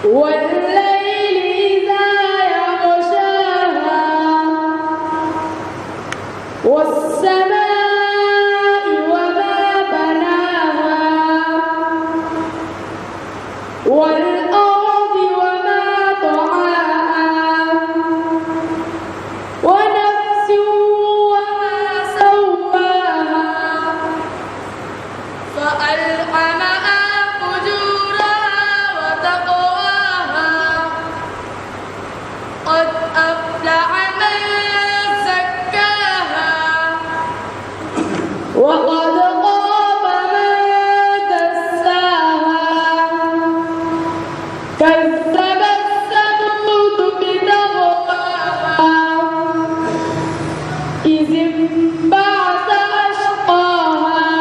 والليل إذا يغشاها والسماء وما بناها والأرض وما طحاها ونفس وما سواها فألهمها فجورها وتقواها قد أفلح من زكاها وقد خاب من دساها كذبت ثمود بطغواها إذ انبعث أشقاها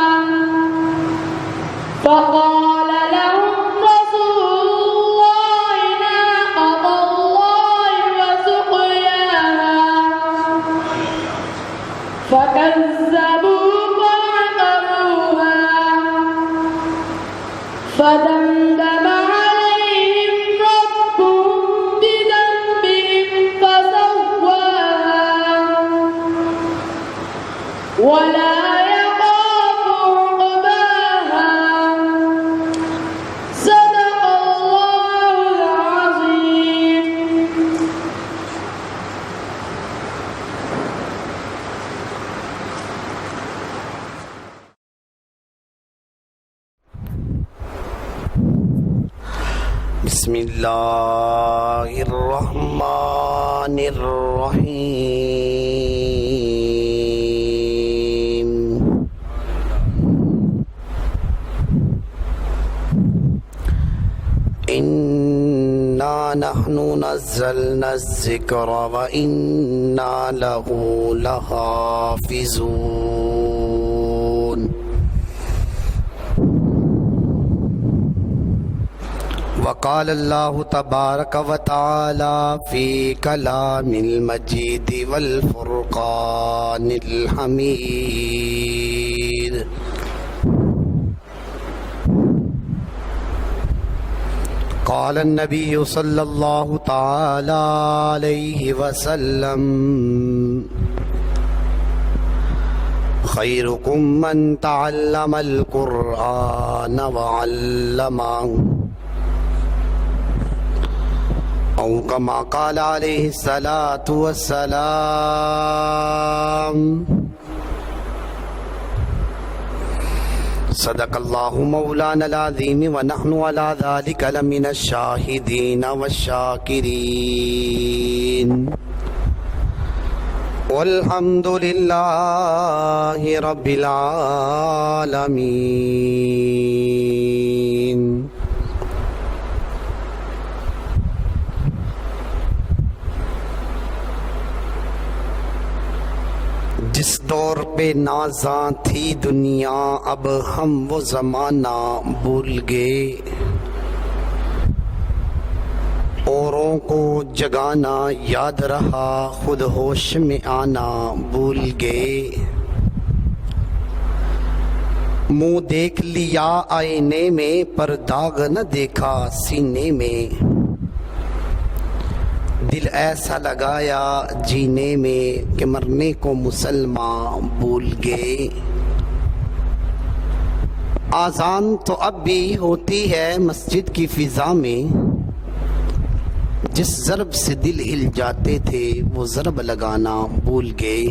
فقال لهم رسول الله ناقة الله وسقياها فكذبوا فعقروها فدمدم عليهم ربهم بذنبهم فسواها ولا يخاف عقباها صدق الله العظيم. بسم اللہ الرحمن الرحیم. انا نحن نزلنا الذکر وانا له لحافظون. وقال اللہ تبارک و تعالی فی کلام المجید والفرقان الحمید. قال النبی صلی اللہ تعالی علیہ وسلم خیرکم من تعلم القرآن وعلمہ او کما قال علیہ الصلاۃ والسلام. صدق اللہ مولانا العظیم ونحن علی ذلک لمن الشاہدین والشاکرین والحمد للہ رب العالمین. جس دور پہ نازاں تھی دنیا اب ہم وہ زمانہ بھول گئے. اوروں کو جگانا یاد رہا خود ہوش میں آنا بھول گئے. منہ دیکھ لیا آئینے میں پر داغ نہ دیکھا سینے میں. دل ایسا لگایا جینے میں کہ مرنے کو مسلمان بھول گئے. آذان تو اب بھی ہوتی ہے مسجد کی فضا میں. جس ضرب سے دل ہل جاتے تھے وہ ضرب لگانا بھول گئے.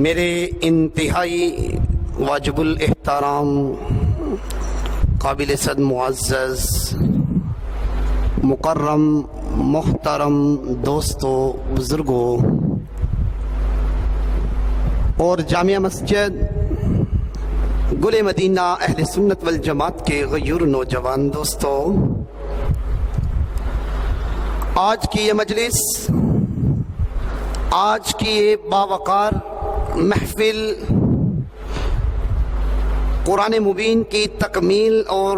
میرے انتہائی واجب الاحترام قابل صد معزز مکرم محترم دوستوں بزرگوں اور جامعہ مسجد گل مدینہ اہل سنت والجماعت کے غیور نوجوان دوستوں، آج کی یہ مجلس، آج کی یہ باوقار محفل قرآن مبین کی تکمیل اور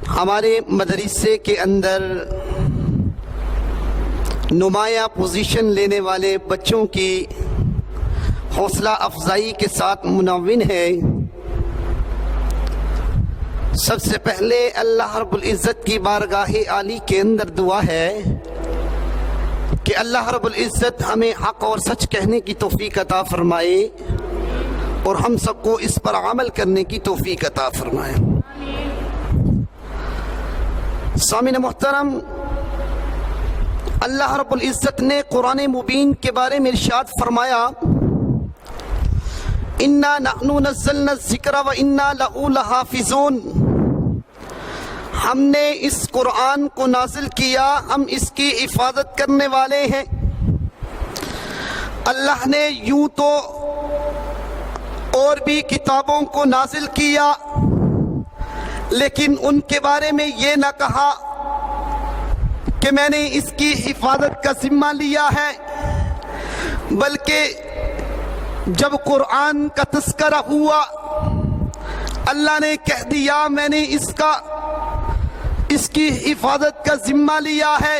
ہمارے مدرسے کے اندر نمایاں پوزیشن لینے والے بچوں کی حوصلہ افزائی کے ساتھ منون ہے. سب سے پہلے اللہ رب العزت کی بارگاہ عالی کے اندر دعا ہے کہ اللہ رب العزت ہمیں حق اور سچ کہنے کی توفیق عطا فرمائے اور ہم سب کو اس پر عمل کرنے کی توفیق عطا فرمائے۔ سامعین محترم، اللہ رب العزت نے قرآن مبین کے بارے میں ارشاد فرمایا، اِنَّا نَحْنُ نَزَّلْنَا الذِّكْرَ وَإِنَّا لَهُ لَحَافِظُونَ، ہم نے اس قرآن کو نازل کیا، ہم اس کی حفاظت کرنے والے ہیں۔ اللہ نے یوں تو اور بھی کتابوں کو نازل کیا، لیکن ان کے بارے میں یہ نہ کہا کہ میں نے اس کی حفاظت کا ذمہ لیا ہے، بلکہ جب قرآن کا تذکرہ ہوا اللہ نے کہہ دیا میں نے اس کی حفاظت کا ذمہ لیا ہے۔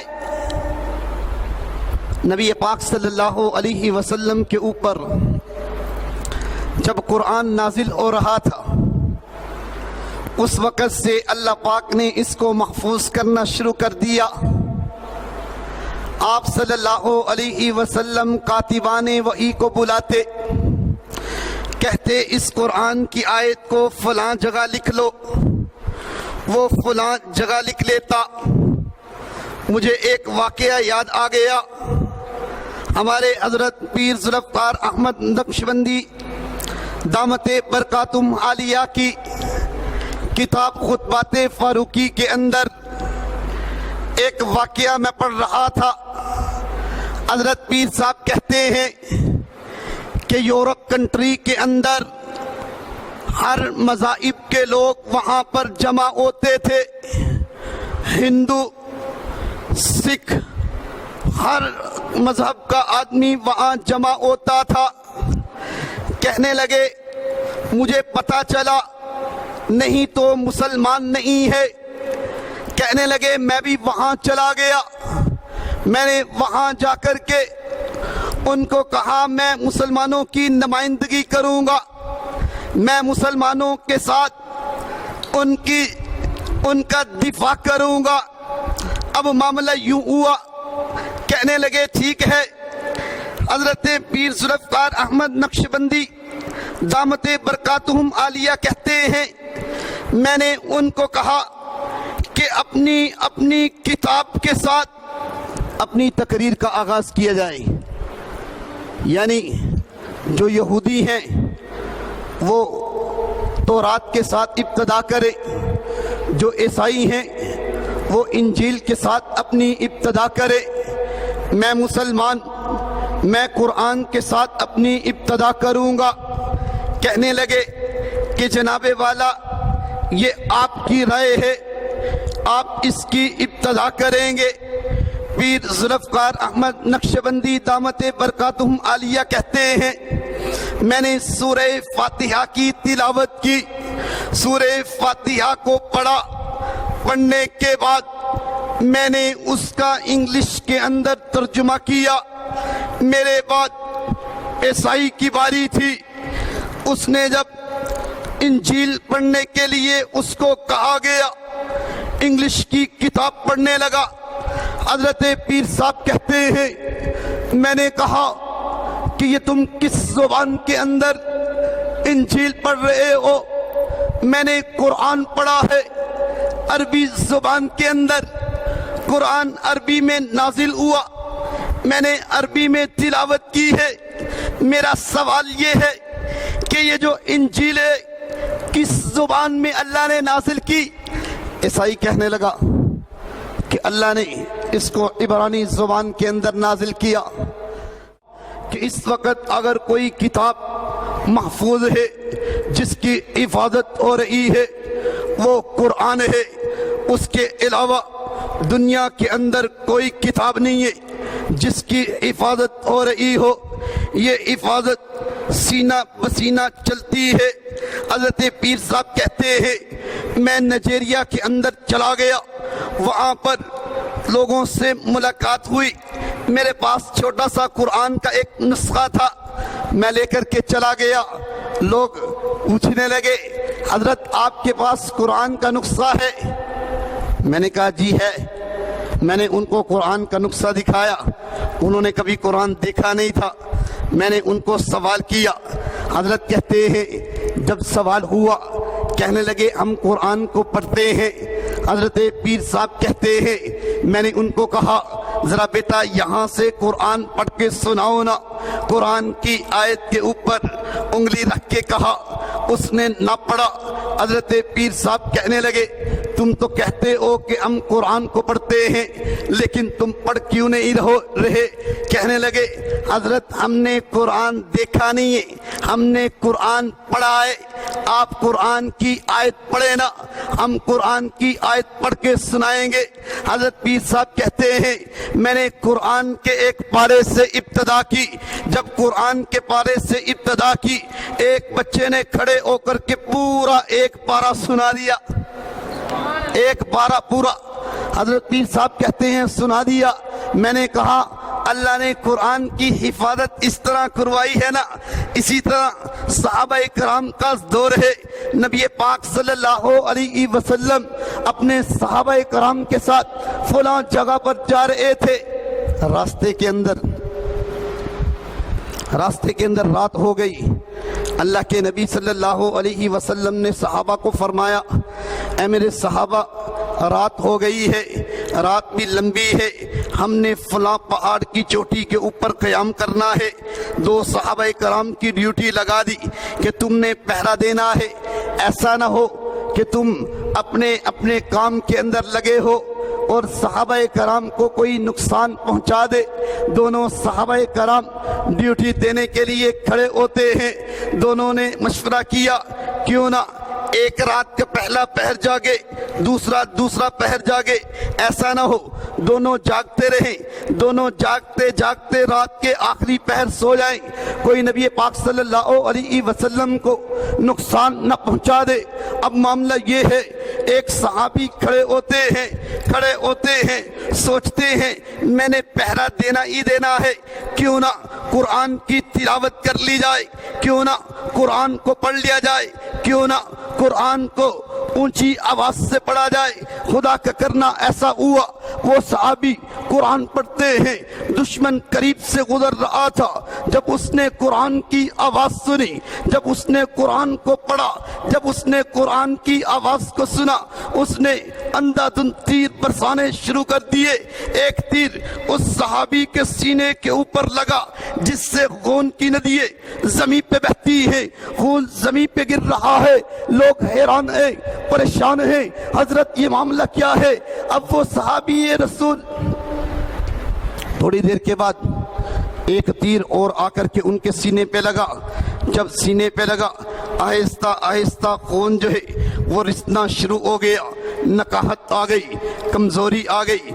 نبی پاک صلی اللہ علیہ وسلم کے اوپر جب قرآن نازل ہو رہا تھا اس وقت سے اللہ پاک نے اس کو محفوظ کرنا شروع کر دیا۔ آپ صلی اللہ علیہ وسلم کاتبان وحی کو بلاتے، کہتے اس قرآن کی آیت کو فلاں جگہ لکھ لو، وہ فلاں جگہ لکھ لیتا۔ مجھے ایک واقعہ یاد آ گیا، ہمارے حضرت پیر ذوالفقار احمد نقشبندی دامت برکاتہم عالیہ کی کتاب خطبات فاروقی کے اندر ایک واقعہ میں پڑھ رہا تھا۔ حضرت پیر صاحب کہتے ہیں کہ یورپ کنٹری کے اندر ہر مذاہب کے لوگ وہاں پر جمع ہوتے تھے، ہندو، سکھ، ہر مذہب کا آدمی وہاں جمع ہوتا تھا۔ کہنے لگے مجھے پتا چلا نہیں تو مسلمان نہیں ہے، کہنے لگے میں بھی وہاں چلا گیا، میں نے وہاں جا کر کے ان کو کہا میں مسلمانوں کی نمائندگی کروں گا، میں مسلمانوں کے ساتھ ان کا دفاع کروں گا۔ اب معاملہ یوں ہوا، کہنے لگے ٹھیک ہے۔ حضرت پیر ذوالفقار احمد نقشبندی دامت برکاتہم عالیہ کہتے ہیں میں نے ان کو کہا کہ اپنی کتاب کے ساتھ اپنی تقریر کا آغاز کیا جائے، یعنی جو یہودی ہیں وہ تورات کے ساتھ ابتدا کرے، جو عیسائی ہیں وہ انجیل کے ساتھ اپنی ابتدا کرے، میں مسلمان میں قرآن کے ساتھ اپنی ابتدا کروں گا۔ کہنے لگے کہ جناب والا یہ آپ کی رائے ہے، آپ اس کی ابتدا کریں گے۔ پیر ذوالفقار احمد نقشبندی دامت برکاتہم عالیہ کہتے ہیں میں نے سورہ فاتحہ کی تلاوت کی، سورہ فاتحہ کو پڑھا، پڑھنے کے بعد میں نے اس کا انگلش کے اندر ترجمہ کیا۔ میرے بعد عیسائی کی باری تھی، اس نے جب انجیل پڑھنے کے لیے اس کو کہا گیا، انگلش کی کتاب پڑھنے لگا۔ حضرت پیر صاحب کہتے ہیں میں نے کہا کہ یہ تم کس زبان کے اندر انجیل پڑھ رہے ہو؟ میں نے قرآن پڑھا ہے عربی زبان کے اندر، قرآن عربی میں نازل ہوا، میں نے عربی میں تلاوت کی ہے۔ میرا سوال یہ ہے کہ یہ جو انجیل ہے کس زبان میں اللہ نے نازل کی؟ عیسائی کہنے لگا کہ اللہ نے اس کو عبرانی زبان کے اندر نازل کیا، کہ اس وقت اگر کوئی کتاب محفوظ ہے جس کی حفاظت ہو رہی ہے وہ قرآن ہے، اس کے علاوہ دنیا کے اندر کوئی کتاب نہیں ہے جس کی حفاظت ہو رہی ہو۔ یہ حفاظت سینہ بسینہ چلتی ہے۔ حضرت پیر صاحب کہتے ہیں میں نائجیریا کے اندر چلا گیا، وہاں پر لوگوں سے ملاقات ہوئی، میرے پاس چھوٹا سا قرآن کا ایک نسخہ تھا، میں لے کر کے چلا گیا۔ لوگ پوچھنے لگے حضرت آپ کے پاس قرآن کا نسخہ ہے؟ میں نے کہا جی ہے۔ میں نے ان کو قرآن کا نسخہ دکھایا، انہوں نے کبھی قرآن دیکھا نہیں تھا۔ میں نے ان کو سوال کیا، حضرت کہتے ہیں جب سوال ہوا کہنے لگے ہم قرآن کو پڑھتے ہیں۔ حضرت پیر صاحب کہتے ہیں میں نے ان کو کہا ذرا بیٹا یہاں سے قرآن پڑھ کے سناؤ نا۔ قرآن کی آیت کے اوپر انگلی رکھ کے کہا، اس نے نہ پڑھا۔ حضرت پیر صاحب کہنے لگے تم تو کہتے ہو کہ ہم قرآن کو پڑھتے ہیں لیکن تم پڑھ کیوں نہیں رہے؟ کہنے لگے حضرت ہم نے قرآن دیکھا نہیں ہے، ہم نے قرآن پڑھا ہے۔ آپ قرآن کی آیت پڑھیں نا، ہم قرآن کی آیت پڑھ کے سنائیں گے۔ حضرت پیر صاحب کہتے ہیں میں نے قرآن کے ایک پارے سے ابتدا کی۔ جب قرآن کے پارے سے ابتدا کی ایک بچے نے کھڑے ہو کر کے پورا ایک پارا سنا دیا، ایک پارا پورا۔ حضرت پیر صاحب کہتے ہیں سنا دیا۔ میں نے کہا اللہ نے قرآن کی حفاظت اس طرح کروائی ہے نا، اسی طرح صحابہ کرام کا دور ہے۔ نبی پاک صلی اللہ علیہ وسلم اپنے صحابہ کرام کے ساتھ فلاں جگہ پر جا رہے تھے، راستے کے اندر رات ہو گئی۔ اللہ کے نبی صلی اللہ علیہ وسلم نے صحابہ کو فرمایا اے میرے صحابہ رات ہو گئی ہے، رات بھی لمبی ہے، ہم نے فلاں پہاڑ کی چوٹی کے اوپر قیام کرنا ہے۔ دو صحابہ کرام کی ڈیوٹی لگا دی کہ تم نے پہرا دینا ہے، ایسا نہ ہو کہ تم اپنے کام کے اندر لگے ہو اور صحابہ کرام کو کوئی نقصان پہنچا دے۔ دونوں صحابہ کرام ڈیوٹی دینے کے لیے کھڑے ہوتے ہیں۔ دونوں نے مشورہ کیا کیوں نہ ایک رات کا پہلا پہر جاگے، دوسرا پہر جاگے، ایسا نہ ہو دونوں جاگتے رہیں، دونوں جاگتے جاگتے رات کے آخری پہر سو جائیں، کوئی نبی پاک صلی اللہ علیہ وسلم کو نقصان نہ پہنچا دے۔ اب معاملہ یہ ہے ایک صحابی کھڑے ہوتے ہیں سوچتے ہیں میں نے پہرا دینا ہی دینا ہے، کیوں نہ قرآن کی تلاوت کر لی جائے، کیوں نہ قرآن کو پڑھ لیا جائے، کیوں نہ قرآن کو اونچی آواز سے پڑھا جائے۔ خدا کا کرنا ایسا ہوا وہ صحابی قرآن پڑھتے ہیں، دشمن قریب سے گزر رہا تھا، جب اس نے قرآن کی آواز سنی، جب اس نے قرآن کو پڑھا، جب اس نے قرآن کی آواز کو سنا، اس نے اندھا دھند تیر برسانے شروع کر دیے۔ ایک تیر اس صحابی کے سینے کے اوپر لگا جس سے خون کی ندییں زمین پہ بہتی ہیں، خون زمین پہ گر رہا ہے، لوگ حیران ہیں، پریشان ہیں، حضرت یہ معاملہ کیا ہے؟ اب وہ صحابی رسول تھوڑی دیر کے بعد ایک تیر اور آ کر کے ان کے سینے پہ لگا۔ جب سینے پہ لگا آہستہ آہستہ خون جو ہے وہ رسنا شروع ہو گیا، نکاہت آ گئی، کمزوری آ گئی۔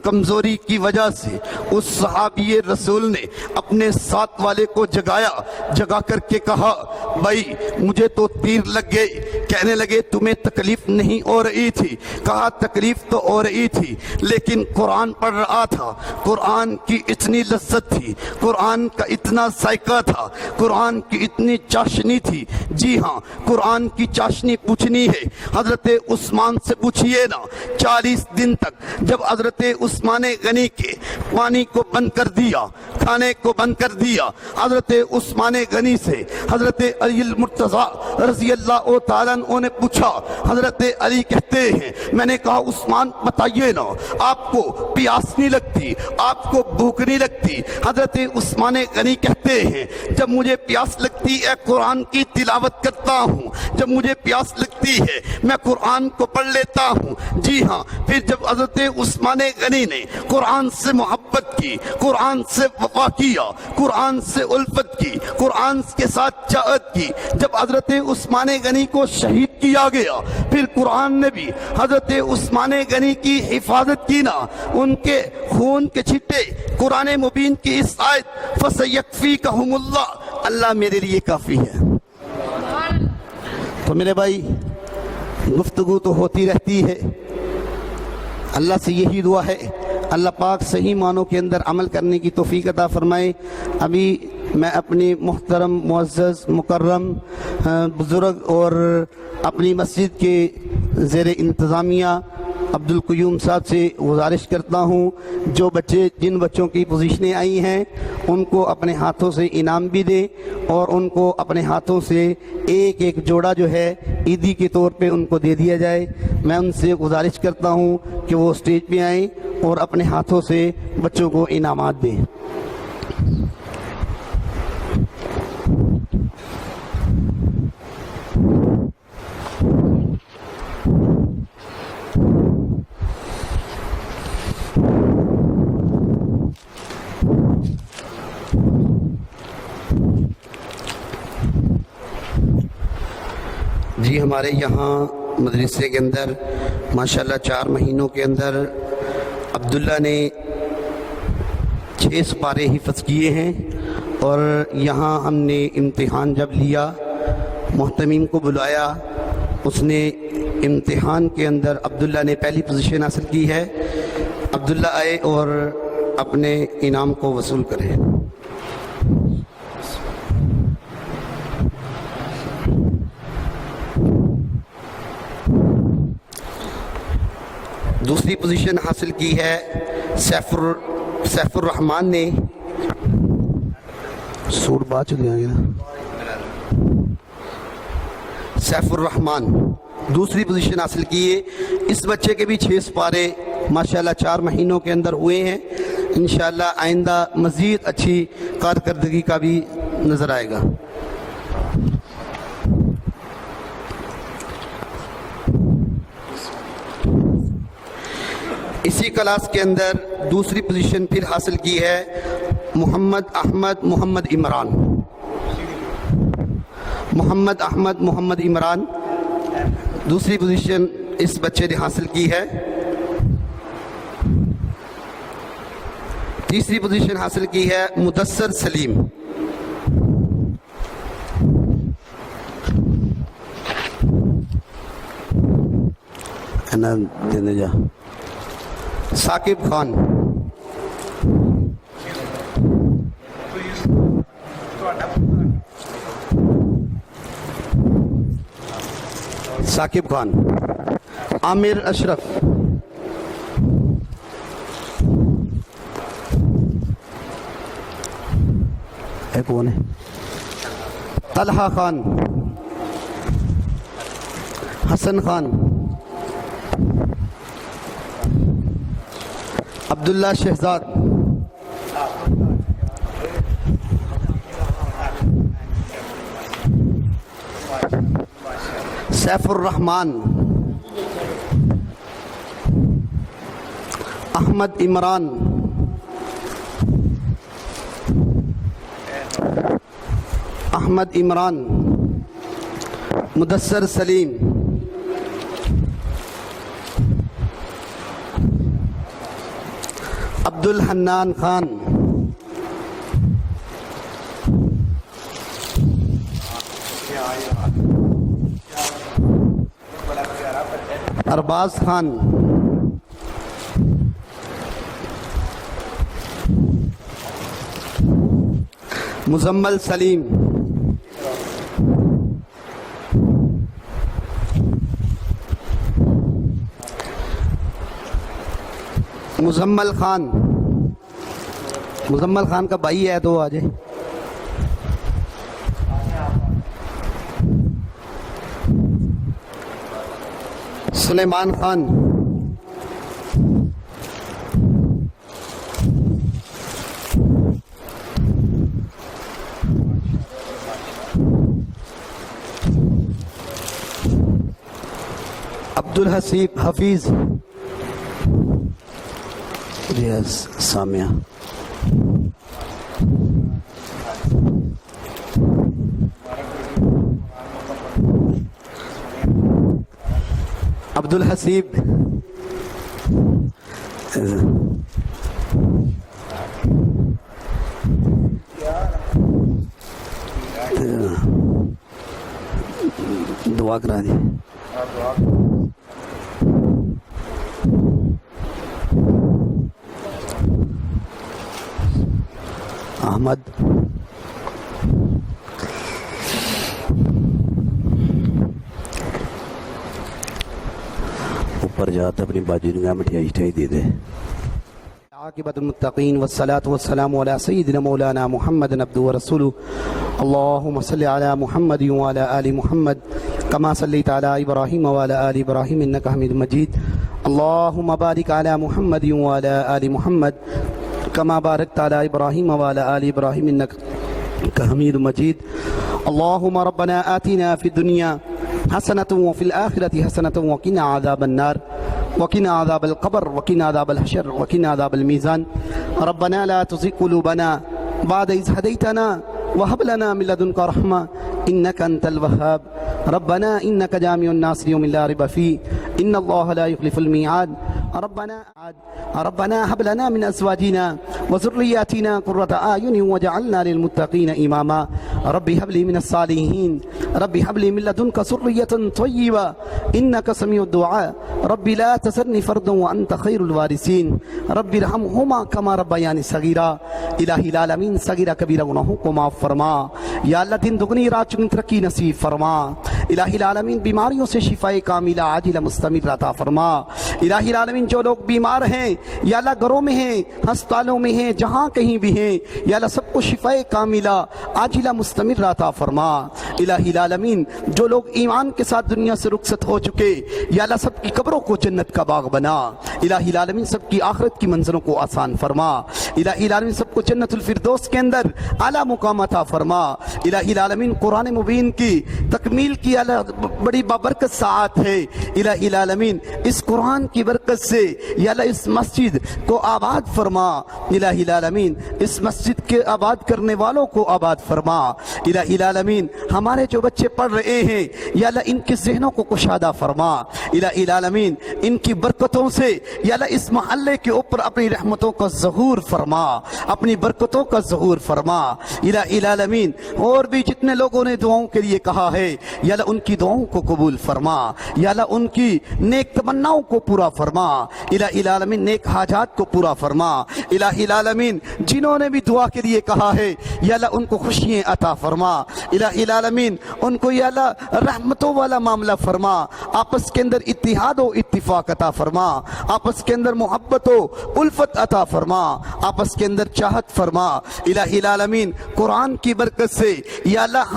کمزوری کی وجہ سے اس صحابی رسول نے اپنے ساتھ والے کو جگا کر کے کہا بھائی مجھے تو تیر لگ گئے۔ کہنے لگے تمہیں تکلیف نہیں ہو رہی تھی؟ کہا تکلیف تو ہو رہی تھی لیکن قرآن پڑھ رہا تھا، قرآن کی اتنی لذت تھی، قرآن کا اتنا ذائقہ تھا، قرآن کی اتنی چاشنی تھی۔ جی ہاں قرآن کی چاشنی پوچھنی ہے حضرت عثمان سے پوچھئے نا۔ 40 دن تک جب حضرت عثمان غنی کے پانی کو بند کر دیا، کھانے کو بند کر دیا، حضرت عثمان غنی سے حضرت علی المرتضیٰ رضی اللہ تعالیٰ عنہ نے پوچھا۔ حضرت علی کہتے ہیں میں نے کہا عثمان بتائیے نا آپ کو پیاس نہیں لگتی، آپ کو بھوک نہیں لگتی؟ حضرت عثمان غنی کہتے ہیں جب مجھے پیاس لگتی ہے قرآن کی تلاوت کرتا ہوں، جب مجھے پیاس لگتی ہے میں قرآن کو پڑھ لیتا ہوں۔ جی ہاں پھر جب حضرت عثمان غنی نے قرآن سے محبت کی، قرآن سے وفا کیا، قرآن سے الفت کی، قرآن کے ساتھ چاہت کی، جب حضرت عثمان غنی کو شہید کیا گیا پھر قرآن نے بھی حضرت عثمان غنی کی حفاظت کی نا۔ ان کے خون کے چھٹے قرآن مبین کی اس آیت فَسَيَكْفِيكَهُمُ اللَّهُ، اللہ میرے لیے کافی ہے۔ تو میرے بھائی گفتگو تو ہوتی رہتی ہے، اللہ سے یہی دعا ہے اللہ پاک صحیح معنوں کے اندر عمل کرنے کی توفیق عطا فرمائے۔ ابھی میں اپنے محترم معزز مکرم بزرگ اور اپنی مسجد کے زیر انتظامیہ عبدالقیوم صاحب سے گزارش کرتا ہوں جن بچوں کی پوزیشنیں آئی ہیں ان کو اپنے ہاتھوں سے انعام بھی دیں اور ان کو اپنے ہاتھوں سے ایک جوڑا جو ہے عیدی کے طور پہ ان کو دے دیا جائے. میں ان سے گزارش کرتا ہوں کہ وہ اسٹیج پہ آئیں اور اپنے ہاتھوں سے بچوں کو انعامات دیں. جی ہمارے یہاں مدرسے کے اندر ماشاءاللہ 4 مہینوں کے اندر عبداللہ نے 6 سپارے حفظ کیے ہیں اور یہاں ہم نے امتحان جب لیا محتمین کو بلایا اس نے امتحان کے اندر عبداللہ نے پہلی پوزیشن حاصل کی ہے. عبداللہ آئے اور اپنے انعام کو وصول کریں. دوسری پوزیشن حاصل کی ہے سیف الرحمان نے. سوٹ بات چلے آئے نا. سیف الرحمان دوسری پوزیشن حاصل کی ہے. اس بچے کے بھی 6 سپارے ماشاءاللہ 4 مہینوں کے اندر ہوئے ہیں. انشاءاللہ آئندہ مزید اچھی کارکردگی کا بھی نظر آئے گا. اسی کلاس کے اندر دوسری پوزیشن پھر حاصل کی ہے محمد احمد محمد عمران. دوسری پوزیشن اس بچے نے حاصل کی ہے. تیسری پوزیشن حاصل کی ہے مدثر سلیم. ثاقب خان. ثاقب خان. عامر اشرف. کون ہے؟ طلحہ خان. حسن خان. عبداللہ شہزاد. سیف الرحمان. احمد عمران. مدثر سلیم. عبدالحنان خان. ارباز خان. مزمل سلیم. مزمل خان کا بھائی ہے تو آ جائے. سلیمان خان. عبدالحسیب حفیظ. ریاض سامیہ. عبدالحسیب. دعا کرا دی. احمد. اوپر جاتا اپنی باجی نے مٹھائی شٹائی دے دے. عاقبۃ المتقین والصلاة والسلام علی سیدنا مولانا محمد عبدہ ورسولہ. اللہم صل علی محمد وعلی آل محمد کما صلیت علی ابراہیم وعلی آل ابراہیم انک حمید مجید. اللہم بارک علی محمد وعلی آل محمد کما بارکت علی ابراہیم وعلی آل ابراہیم انک حمید مجید. اللہم ربنا آتنا فی الدنیا حسنة وفي الآخرة حسنة وقنا عذاب النار وقنا عذاب القبر وقنا عذاب الحشر وقنا عذاب الميزان. ربنا لا تزغ قلوبنا بعد إذ هديتنا وهب لنا من لدنك رحمة إنك أنت الوهاب. ربنا إنك جامع الناس ليوم لا ريب فيه إن الله لا يخلف الميعاد. ربنا هب لنا من أزواجنا وذرياتنا قرة أعين واجعلنا للمتقين إماما. رب هب لي من الصالحين رب هب لي من لدنك ذرية طيبة إنك سميع الدعاء. رب لا تذرني فردا وأنت خير الوارثين. رب ارحمهما كما ربياني صغيرا. الہی العالمین صغیرہ کبیرہ گناہوں کو معاف فرما. یا اللہ دن دگنی رات چگنی ترقی نصیب فرما. الہی العالمین بیماریوں سے شفاء کاملہ عاجلہ مستمر عطا فرما. الہی العالمین جو لوگ بیمار ہیں یا اللہ گھروں میں ہیں ہسپتالوں میں ہیں جہاں کہیں بھی ہیں یا اللہ سب کو شفاء کاملہ عاجلہ مستمر عطا فرما. الہی العالمین جو لوگ ایمان کے ساتھ دنیا سے رخصت ہو چکے یا اللہ سب کی قبروں کو جنت کا باغ بنا. الہی العالمین سب کی آخرت کی منزلوں کو آسان فرما. الہی العالمین سب کو جنت الفردوس کے اندر اعلیٰ مقام عطا فرما. الہی العالمین قرآن مبین کی تکمیل کی بڑی بابرکت ساعت ہے. الہی العالمین اس قرآن کی برکت سے یا اللہ اس مسجد کو آباد فرما. الہی العالمین اس مسجد کے آباد کرنے والوں کو آباد فرما. الہی العالمین ہمارے جو بچے پڑھ رہے ہیں یا اللہ ان کے ذہنوں کو کشادہ فرما. الہی العالمین ان کی برکتوں سے یا اللہ اس محلے کے اوپر اپنی رحمتوں کا ظہور فرما اپنی برکتوں کا ظہور فرما. الہی العالمین اور بھی جتنے لوگوں نے دعاؤں کے لیے کہا ہے یا اللہ ان کی دعاؤں کو قبول فرما. یا اللہ ان کی نیک تمناؤں کو پورا فرما. الہی العالمین نیک حاجات کو پورا فرما. الہی العالمین جنہوں نے بھی دعا کے لیے کہا ہے یا اللہ ان کو خوشیاں عطا فرما. الہی العالمین ان کو یا اللہ رحمتوں والا معاملہ فرما. آپس کے اندر اتحاد و اتفاق عطا فرما. آپس کے اندر محبت و الفت عطا فرما. آپس کے اندر چاہت فرما. الہی العالمین قرآن کی برکت سے یا اللہ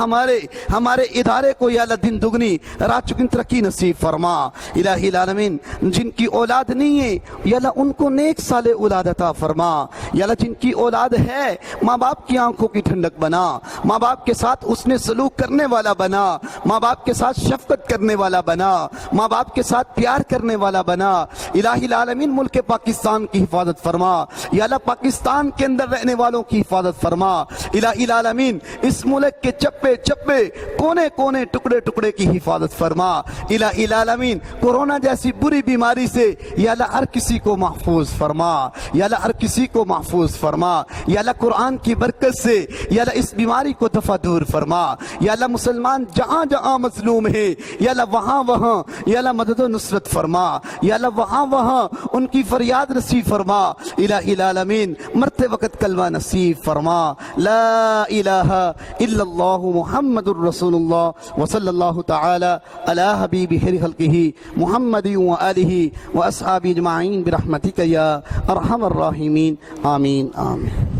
ہمارے ادارے کو یا اللہ دن دگنی رات چگنی ترقی نصیب فرما. الہی العالمین جن کی اولاد نہیں ہے یا اللہ ان کو نیک صالح اولاد عطا فرما. یا اللہ جن کی اولاد ہے ماں باپ کی آنکھوں کی ٹھنڈک بنا. ماں باپ کے ساتھ اس نے سلوک کرنے والا بنا. ماں باپ کے ساتھ شفقت کرنے والا بنا. ماں باپ کے ساتھ پیار کرنے والا بنا. الہی العالمین ملک پاکستان کی حفاظت فرما. یا اللہ پاکستان کے اندر رہنے والوں کی حفاظت فرما. الہی العالمین اس ملک کے چپے چپے کونے کونے ٹکڑے ٹکڑے کی حفاظت فرما. الہی العالمین کورونا جیسی بری بیماری سے یا اللہ ہر کسی کو محفوظ فرما. یا اللہ ہر کسی کو محفوظ فرما. یا اللہ قرآن کی برکت سے یا اللہ اس بیماری کو دفع دور فرما. یا اللہ مسلمان جہاں جہاں مظلوم ہے یا اللہ وہاں وہاں یا اللہ مدد و نصرت فرما. یا اللہ وہاں وہاں ان کی فریاد نصیب فرما. الہی العالمین مرتے وقت کلمہ نصیب فرما. لا الہ الا اللہ محمد الرسول اللہ وصلی اللہ تعالی علی حبیب خلقہ محمد وآلہ واصحابہ اجمعین برحمتک یا ارحم الراحمین. آمین آمین.